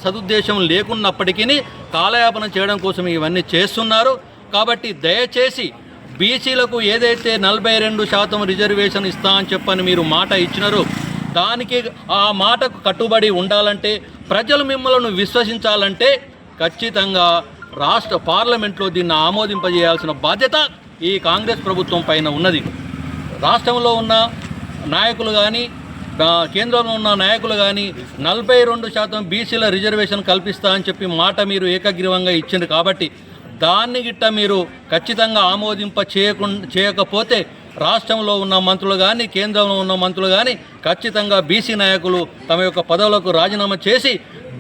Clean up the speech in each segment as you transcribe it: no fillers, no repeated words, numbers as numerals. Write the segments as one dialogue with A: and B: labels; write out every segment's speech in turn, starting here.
A: సదుద్దేశం లేకున్నప్పటికీ కాలయాపన చేయడం కోసం ఇవన్నీ చేస్తున్నారు. కాబట్టి దయచేసి బీసీలకు ఏదైతే 42% రిజర్వేషన్ ఇస్తా అని చెప్పని మీరు మాట ఇచ్చినారో దానికి ఆ మాటకు కట్టుబడి ఉండాలంటే, ప్రజలు మిమ్మల్ని విశ్వసించాలంటే ఖచ్చితంగా రాష్ట్ర పార్లమెంట్లో దీన్ని ఆమోదింపజేయాల్సిన బాధ్యత ఈ కాంగ్రెస్ ప్రభుత్వం పైన ఉన్నది. రాష్ట్రంలో ఉన్న నాయకులు కానీ కేంద్రంలో ఉన్న నాయకులు కానీ 42% బీసీల రిజర్వేషన్ కల్పిస్తా అని చెప్పి మాట మీరు ఏకగ్రీవంగా ఇచ్చింది. కాబట్టి దాన్ని గిట్ట మీరు ఖచ్చితంగా చేయకపోతే రాష్ట్రంలో ఉన్న మంత్రులు కానీ కేంద్రంలో ఉన్న మంత్రులు కానీ ఖచ్చితంగా బీసీ నాయకులు తమ యొక్క పదవులకు రాజీనామా చేసి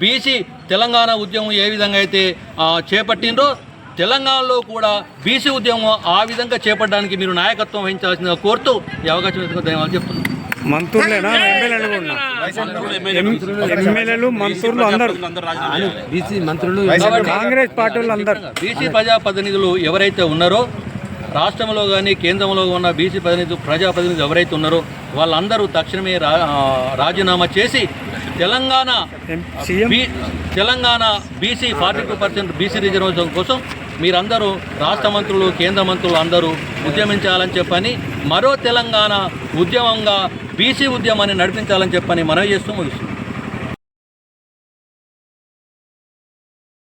A: బీసీ తెలంగాణ ఉద్యమం ఏ విధంగా అయితే చేపట్టిందో తెలంగాణలో కూడా బీసీ ఉద్యమం ఆ విధంగా చేపట్టడానికి మీరు నాయకత్వం వహించాల్సిందిగా కోరుతూ ఈ అవకాశం ఇస్తున్న ధన్యవాదాలు చెప్తున్నాను.
B: మంత్రులేనా ఎమ్మెల్యేలు కూడా? ఎమ్మెల్యేలు మంత్రులు అందరూ
C: బీసీ మంత్రులు
B: కాంగ్రెస్ పార్టీలు అందరూ
A: బీసీ ప్రజాప్రతినిధులు ఎవరైతే ఉన్నారో రాష్ట్రంలో కానీ కేంద్రంలో ఉన్న బీసీ ప్రజాప్రతినిధులు ఎవరైతే ఉన్నారో వాళ్ళందరూ తక్షణమే రాజీనామా చేసి తెలంగాణ బీసీ 42% బీసీ రిజర్వేషన్ కోసం మీరందరూ రాష్ట్ర మంత్రులు కేంద్ర మంత్రులు అందరూ ఉద్యమించాలని చెప్పని, మరో తెలంగాణ ఉద్యమంగా బీసీ ఉద్యమాన్ని నడిపించాలని చెప్పని మనవి చేస్తూ ముగిస్తుంది.